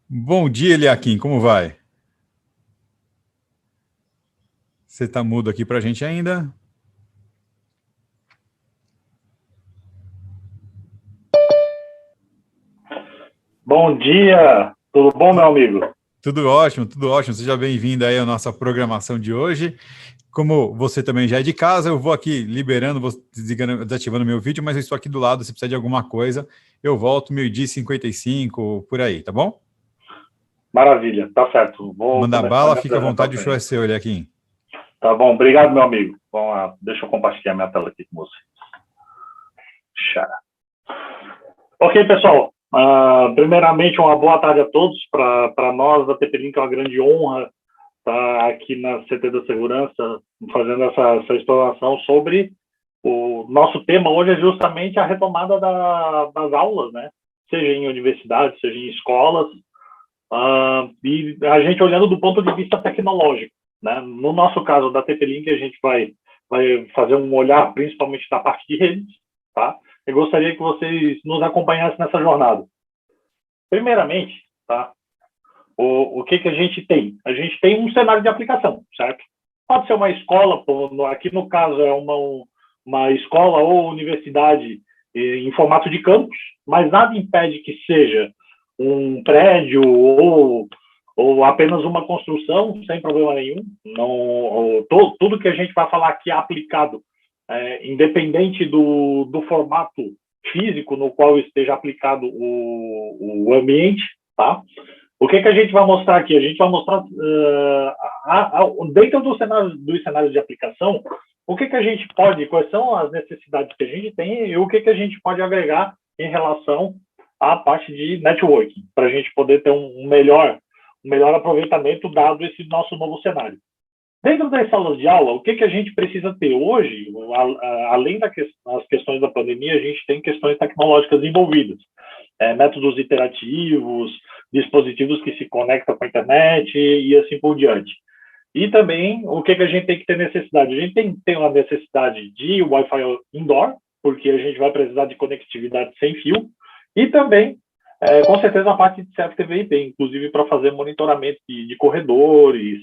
Bom dia, Eliakim, como vai? Você está mudo aqui para a gente ainda? Bom dia, tudo bom, meu amigo? Tudo ótimo, tudo ótimo. Seja bem-vindo aí à nossa programação de hoje. Como você também já é de casa, eu vou aqui liberando, desativando meu vídeo, mas eu estou aqui do lado, se precisar de alguma coisa, eu volto meio-dia e 55, por aí, tá bom? Maravilha, tá certo. Vou Manda começar bala, minha fica à vontade, o apresentação show é aí. seu, Eliakim. Tá bom, obrigado, meu amigo. Vamos lá, deixa eu compartilhar minha tela aqui com você. Xará. Ok, pessoal. Primeiramente, uma boa tarde a todos. Para nós da TP-Link é uma grande honra estar aqui na CT da Segurança fazendo essa explanação sobre o nosso tema hoje é justamente a retomada das aulas, né? Seja em universidades, seja em escolas, e a gente olhando do ponto de vista tecnológico, né? No nosso caso da TP-Link, a gente vai fazer um olhar principalmente da parte de redes, tá? Eu gostaria que vocês nos acompanhassem nessa jornada. Primeiramente, tá? O que a gente tem? A gente tem um cenário de aplicação, certo? Pode ser uma escola, aqui no caso é uma escola ou universidade em formato de campus, mas nada impede que seja um prédio ou apenas uma construção, sem problema nenhum. Não, tudo que a gente vai falar aqui é aplicado, independente do formato físico no qual esteja aplicado o ambiente, tá? O que a gente vai mostrar aqui? A gente vai mostrar, dentro dos cenários de aplicação, o que a gente pode, quais são as necessidades que a gente tem e o que a gente pode agregar em relação à parte de networking, para a gente poder ter um melhor aproveitamento dado esse nosso novo cenário. Dentro das salas de aula, o que a gente precisa ter hoje, além das questões da pandemia, a gente tem questões tecnológicas envolvidas, métodos iterativos, dispositivos que se conectam com a internet e assim por diante. E também, o que a gente tem que ter necessidade? A gente tem que ter uma necessidade de Wi-Fi indoor, porque a gente vai precisar de conectividade sem fio, e também, com certeza, a parte de CFTV/IP, inclusive para fazer monitoramento de corredores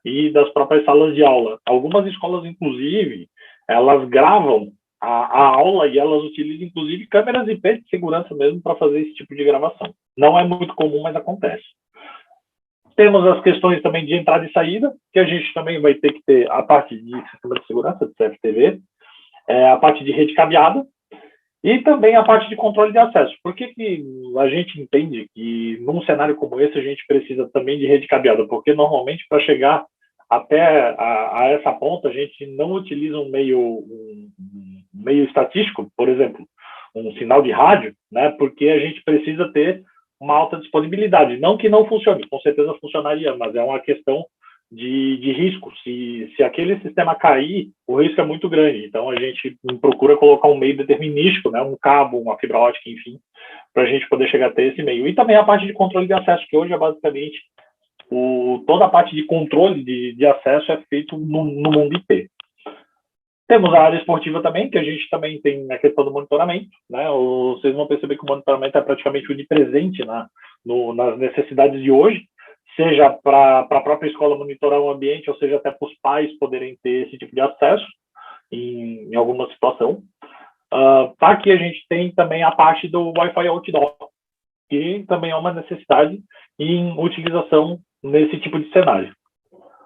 e das próprias salas de aula. Algumas escolas, inclusive, elas gravam a aula e elas utilizam, inclusive, câmeras IP de segurança mesmo para fazer esse tipo de gravação. Não é muito comum, mas acontece. Temos as questões também de entrada e saída, que a gente também vai ter que ter a parte de sistema de segurança, de CFTV, a parte de rede cabeada e também a parte de controle de acesso. Por que a gente entende que num cenário como esse a gente precisa também de rede cabeada? Porque normalmente para chegar até a essa ponta a gente não utiliza um meio estatístico, por exemplo, um sinal de rádio, né? Porque a gente precisa ter uma alta disponibilidade. Não que não funcione, com certeza funcionaria, mas é uma questão de risco. Se aquele sistema cair, o risco é muito grande. Então, a gente procura colocar um meio determinístico, né? Um cabo, uma fibra ótica, enfim, para a gente poder chegar até esse meio. E também a parte de controle de acesso, que hoje é basicamente toda a parte de controle de acesso é feito no mundo IP. Temos a área esportiva também, que a gente também tem a questão do monitoramento, né? Vocês vão perceber que o monitoramento é praticamente onipresente nas necessidades de hoje, seja para a própria escola monitorar o ambiente, ou seja, até para os pais poderem ter esse tipo de acesso em alguma situação. Aqui a gente tem também a parte do Wi-Fi outdoor, que também é uma necessidade em utilização nesse tipo de cenário.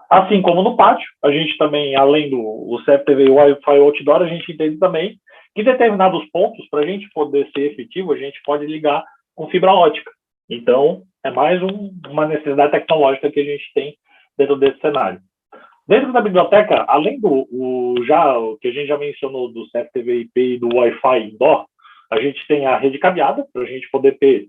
Assim como no pátio, a gente também, além do CFTV e o Wi-Fi outdoor, a gente entende também que determinados pontos, para a gente poder ser efetivo, a gente pode ligar com fibra ótica. Então, é mais uma necessidade tecnológica que a gente tem dentro desse cenário. Dentro da biblioteca, além o que a gente já mencionou do CFTV/IP e do Wi-Fi indoor, a gente tem a rede cabeada, para a gente poder ter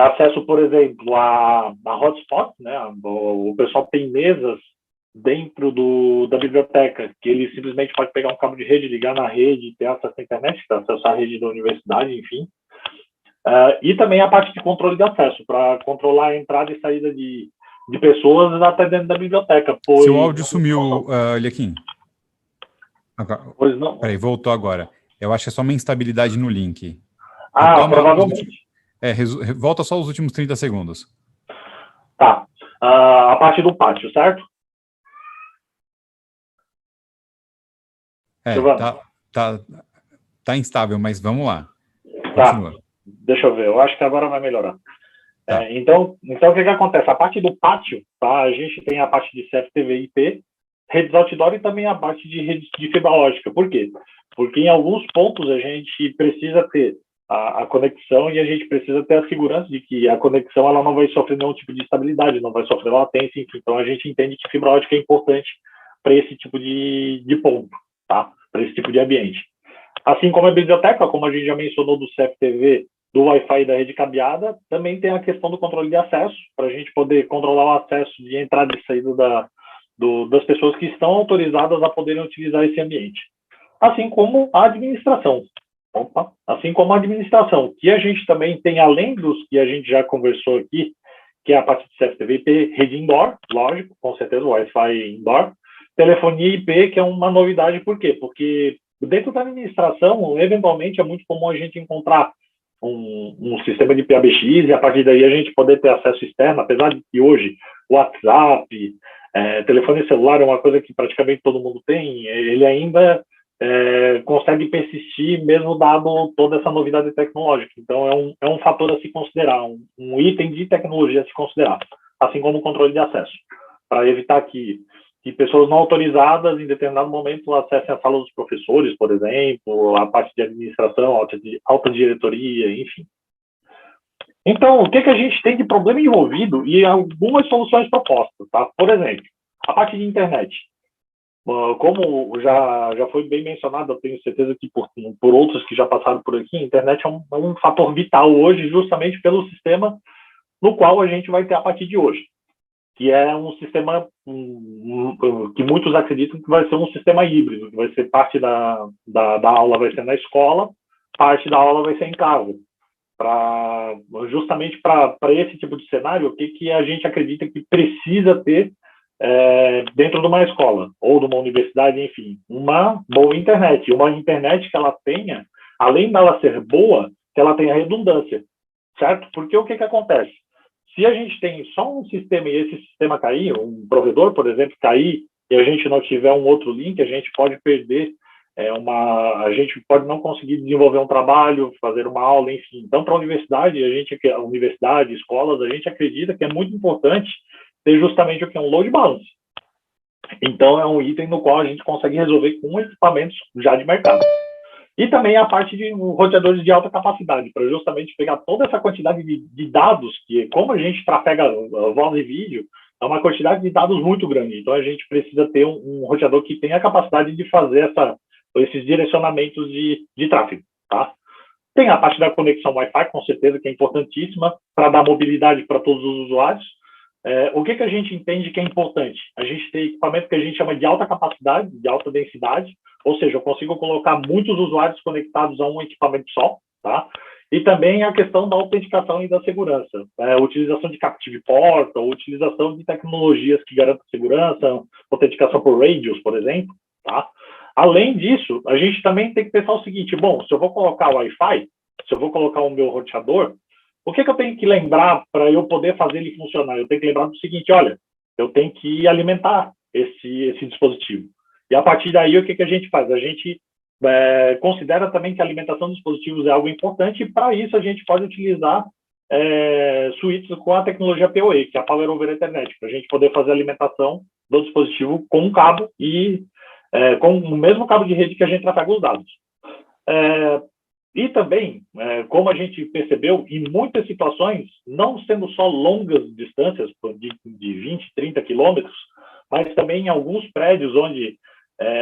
acesso, por exemplo, a hotspot, né? O pessoal tem mesas dentro da biblioteca que ele simplesmente pode pegar um cabo de rede, ligar na rede e ter acesso à internet, para acessar a rede da universidade, enfim. E também a parte de controle de acesso, para controlar a entrada e saída de pessoas até dentro da biblioteca. Seu áudio sumiu, Eliakim. Pois não. Peraí, voltou agora. Eu acho que é só uma instabilidade no link. Provavelmente. Volta só os últimos 30 segundos. Tá. A parte do pátio, certo? Tá instável, mas vamos lá. Continua. Tá. Deixa eu ver, eu acho que agora vai melhorar. Tá. Então, o que acontece? A parte do pátio, tá? A gente tem a parte de CFTV IP, redes outdoor e também a parte de redes de fibra ótica. Por quê? Porque em alguns pontos a gente precisa ter a conexão e a gente precisa ter a segurança de que a conexão ela não vai sofrer nenhum tipo de instabilidade, não vai sofrer latência, enfim. Então a gente entende que fibra ótica é importante para esse tipo de ponto, tá? Para esse tipo de ambiente. Assim como a biblioteca, como a gente já mencionou do CFTV, do Wi-Fi e da rede cabeada, também tem a questão do controle de acesso, para a gente poder controlar o acesso de entrada e saída das pessoas que estão autorizadas a poderem utilizar esse ambiente. Assim como a administração. Assim como a administração, que a gente também tem, além dos que a gente já conversou aqui, que é a parte de CFTV IP, rede indoor, lógico, com certeza, Wi-Fi indoor, telefonia IP, que é uma novidade, por quê? Porque dentro da administração, eventualmente, é muito comum a gente encontrar um sistema de PABX e a partir daí a gente poder ter acesso externo, apesar de que hoje o WhatsApp, telefone celular é uma coisa que praticamente todo mundo tem, ele ainda consegue persistir mesmo dado toda essa novidade tecnológica. Então é um fator a se considerar, um item de tecnologia a se considerar, assim como o controle de acesso, para evitar que pessoas não autorizadas, em determinado momento, acessem a sala dos professores, por exemplo, a parte de administração, alta diretoria, enfim. Então, o que a gente tem de problema envolvido e algumas soluções propostas, tá? Por exemplo, a parte de internet. Como já foi bem mencionado, eu tenho certeza que por outros que já passaram por aqui, a internet é um fator vital hoje, justamente pelo sistema no qual a gente vai ter a partir de hoje, que é um sistema que muitos acreditam que vai ser um sistema híbrido, que vai ser parte da aula vai ser na escola, parte da aula vai ser em casa. Justamente para esse tipo de cenário, o que a gente acredita que precisa ter dentro de uma escola, ou de uma universidade, enfim, uma boa internet. Uma internet que ela tenha, além dela ser boa, que ela tenha redundância, certo? Porque o que acontece? Se a gente tem só um sistema e esse sistema cair, um provedor, por exemplo, cair, e a gente não tiver um outro link, a gente pode perder a gente pode não conseguir desenvolver um trabalho, fazer uma aula, enfim. Então, para a universidade, escolas, a gente acredita que é muito importante ter justamente o que é um load balance. Então, é um item no qual a gente consegue resolver com equipamentos já de mercado. E também a parte de roteadores de alta capacidade, para justamente pegar toda essa quantidade de dados, que como a gente trafega voz e vídeo, é uma quantidade de dados muito grande. Então, a gente precisa ter um roteador que tenha a capacidade de fazer esses direcionamentos de tráfego, tá? Tem a parte da conexão Wi-Fi, com certeza, que é importantíssima para dar mobilidade para todos os usuários. O que a gente entende que é importante? A gente tem equipamento que a gente chama de alta capacidade, de alta densidade, ou seja, eu consigo colocar muitos usuários conectados a um equipamento só, tá? E também a questão da autenticação e da segurança. Utilização de Captive Port, ou utilização de tecnologias que garantem segurança, autenticação por radios, por exemplo, tá? Além disso, a gente também tem que pensar o seguinte, bom, se eu vou colocar o Wi-Fi, se eu vou colocar o meu roteador, o que eu tenho que lembrar para eu poder fazer ele funcionar? Eu tenho que lembrar do seguinte, olha, eu tenho que alimentar esse dispositivo. E a partir daí, o que a gente faz? A gente considera também que a alimentação dos dispositivos é algo importante e para isso a gente pode utilizar suítes com a tecnologia PoE, que é a Power over Ethernet, para a gente poder fazer a alimentação do dispositivo com um cabo e com o mesmo cabo de rede que a gente trafega os dados. E também, como a gente percebeu, em muitas situações, não sendo só longas distâncias de 20, 30 quilômetros, mas também em alguns prédios onde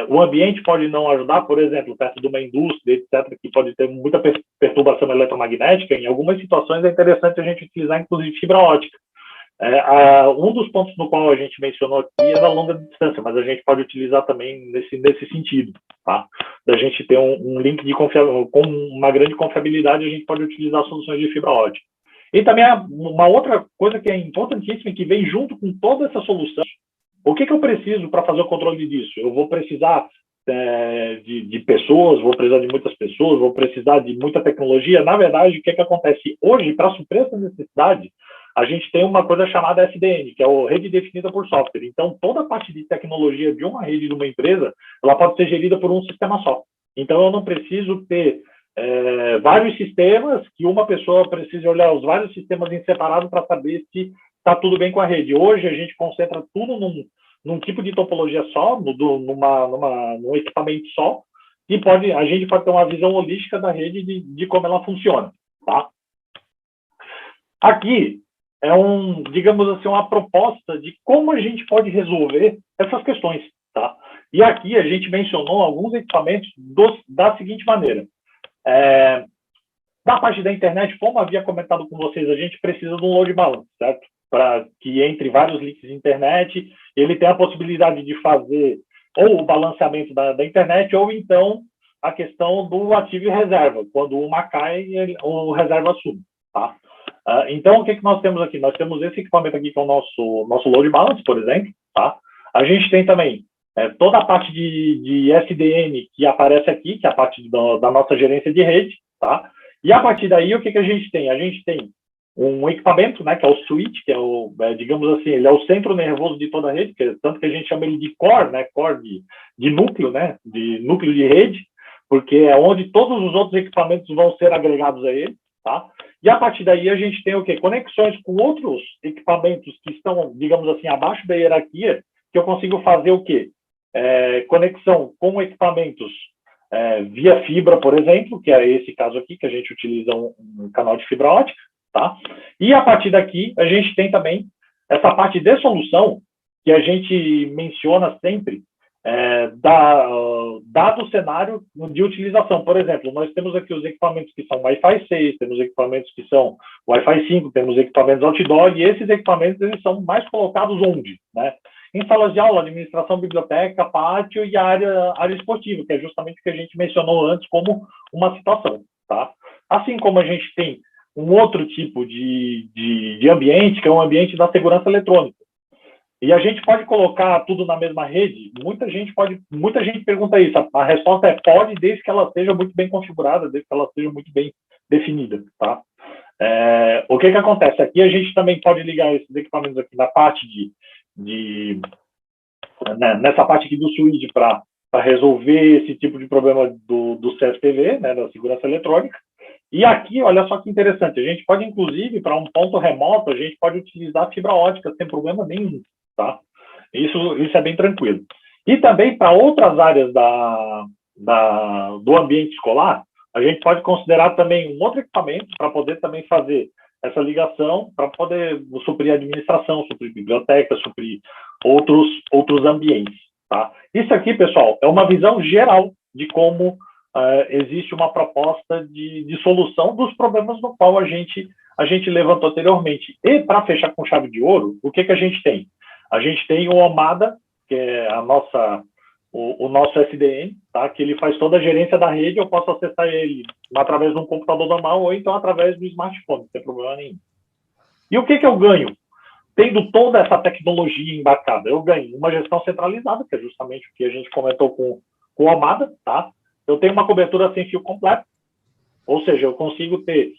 o ambiente pode não ajudar, por exemplo, perto de uma indústria, etc., que pode ter muita perturbação eletromagnética, em algumas situações é interessante a gente utilizar, inclusive, fibra ótica. Um dos pontos no qual a gente mencionou aqui é da longa distância, mas a gente pode utilizar também nesse sentido, tá? Da gente ter um link com uma grande confiabilidade, a gente pode utilizar soluções de fibra ótica. E também uma outra coisa que é importantíssima e que vem junto com toda essa solução, o que eu preciso para fazer o controle disso? Eu vou precisar de pessoas, vou precisar de muitas pessoas, vou precisar de muita tecnologia. Na verdade, o que acontece hoje, para suprir essa necessidade, a gente tem uma coisa chamada SDN, que é a rede definida por software. Então, toda a parte de tecnologia de uma rede de uma empresa, ela pode ser gerida por um sistema só. Então, eu não preciso ter vários sistemas, que uma pessoa precise olhar os vários sistemas em separado para saber se está tudo bem com a rede. Hoje, a gente concentra tudo num tipo de topologia só, num equipamento só, e a gente pode ter uma visão holística da rede de como ela funciona. Tá? Aqui é digamos assim, uma proposta de como a gente pode resolver essas questões. Tá? E aqui a gente mencionou alguns equipamentos da seguinte maneira. Da parte da internet, como havia comentado com vocês, a gente precisa de um load balance, certo? Para que entre vários links de internet, ele tenha a possibilidade de fazer ou o balanceamento da internet, ou então a questão do ativo e reserva. Quando uma cai, o reserva assume. Tá? Então, o que nós temos aqui? Nós temos esse equipamento aqui, que é o nosso load balance, por exemplo. Tá? A gente tem também toda a parte de SDN que aparece aqui, que é a parte da nossa gerência de rede. Tá? E a partir daí, o que a gente tem? A gente tem um equipamento, né, que é o switch, que é digamos assim, ele é o centro nervoso de toda a rede, tanto que a gente chama ele de core, né, core de núcleo, né, de núcleo de rede, porque é onde todos os outros equipamentos vão ser agregados a ele, tá? E a partir daí a gente tem o quê? Conexões com outros equipamentos que estão, digamos assim, abaixo da hierarquia, que eu consigo fazer o quê? Conexão com equipamentos via fibra, por exemplo, que é esse caso aqui, que a gente utiliza um canal de fibra ótica, tá? E a partir daqui, a gente tem também essa parte de solução que a gente menciona sempre, dado o cenário de utilização. Por exemplo, nós temos aqui os equipamentos que são Wi-Fi 6, temos equipamentos que são Wi-Fi 5, temos equipamentos outdoor, e esses equipamentos eles são mais colocados onde? Né? Em salas de aula, administração, biblioteca, pátio e área esportiva, que é justamente o que a gente mencionou antes como uma situação. Tá? Assim como a gente tem um outro tipo de ambiente, que é um ambiente da segurança eletrônica. E a gente pode colocar tudo na mesma rede? Muita gente pergunta isso. A resposta é pode, desde que ela seja muito bem configurada, desde que ela seja muito bem definida. Tá? O que acontece? Aqui a gente também pode ligar esses equipamentos aqui na parte nessa parte aqui do switch para resolver esse tipo de problema do CSTV, né, da segurança eletrônica. E aqui, olha só que interessante, a gente pode, inclusive, para um ponto remoto, a gente pode utilizar fibra ótica sem problema nenhum, tá? Isso é bem tranquilo. E também para outras áreas do ambiente escolar, a gente pode considerar também um outro equipamento para poder também fazer essa ligação, para poder suprir administração, suprir biblioteca, suprir outros ambientes, tá? Isso aqui, pessoal, é uma visão geral de como existe uma proposta de solução dos problemas no qual a gente levantou anteriormente. E, para fechar com chave de ouro, o que a gente tem? A gente tem o Omada, que é o nosso SDN, tá? Que ele faz toda a gerência da rede, eu posso acessar ele através de um computador normal ou então através do smartphone, não tem problema nenhum. E o que eu ganho? Tendo toda essa tecnologia embarcada, eu ganho uma gestão centralizada, que é justamente o que a gente comentou com o Omada, tá? Eu tenho uma cobertura sem fio completo, ou seja, eu consigo ter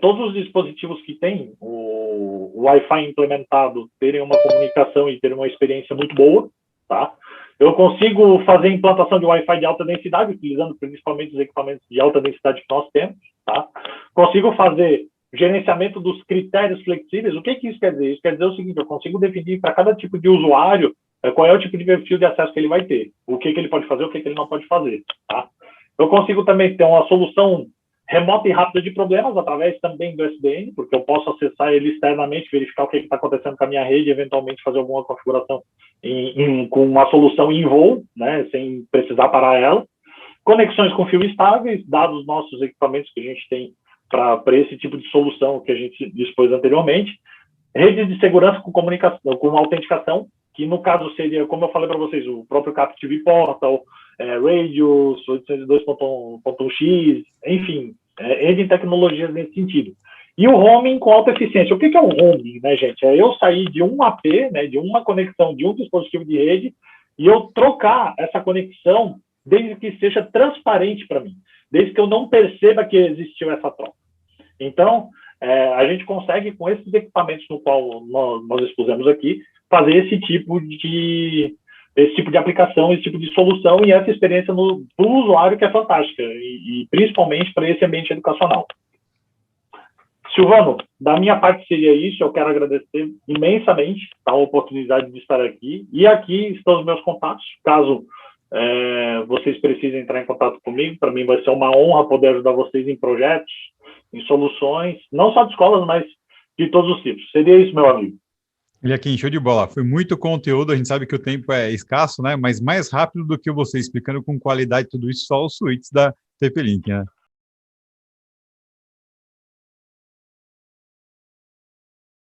todos os dispositivos que têm o Wi-Fi implementado terem uma comunicação e terem uma experiência muito boa, tá? Eu consigo fazer implantação de Wi-Fi de alta densidade, utilizando principalmente os equipamentos de alta densidade que nós temos, tá? Consigo fazer gerenciamento dos critérios flexíveis. O que isso quer dizer? Isso quer dizer o seguinte, eu consigo definir para cada tipo de usuário qual é o tipo de perfil de acesso que ele vai ter, o que ele pode fazer, o que ele não pode fazer, tá? Eu consigo também ter uma solução remota e rápida de problemas através também do SDN, porque eu posso acessar ele externamente, verificar o que está acontecendo com a minha rede, eventualmente fazer alguma configuração com uma solução em voo, né, sem precisar parar ela. Conexões com fio estáveis, dados nossos equipamentos que a gente tem para esse tipo de solução que a gente dispôs anteriormente. Redes de segurança com comunicação, com autenticação, que no caso seria, como eu falei para vocês, o próprio CapTV Portal, Radius, 802.1x, enfim, N tecnologias nesse sentido. E o roaming com alta eficiência. O que é o roaming, né, gente? É eu sair de um AP, né, de uma conexão de um dispositivo de rede, e eu trocar essa conexão desde que seja transparente para mim, desde que eu não perceba que existiu essa troca. Então, a gente consegue, com esses equipamentos no qual nós expusemos aqui, fazer esse tipo de aplicação, esse tipo de solução e essa experiência do usuário que é fantástica, e principalmente para esse ambiente educacional. Silvano, da minha parte seria isso. Eu quero agradecer imensamente a oportunidade de estar aqui. E aqui estão os meus contatos. Caso vocês precisem entrar em contato comigo, para mim vai ser uma honra poder ajudar vocês em projetos, em soluções, não só de escolas, mas de todos os tipos. Seria isso, meu amigo. Eliakim, show de bola. Foi muito conteúdo, a gente sabe que o tempo é escasso, né? Mas mais rápido do que você explicando com qualidade tudo isso, só os suítes da TP-Link, né?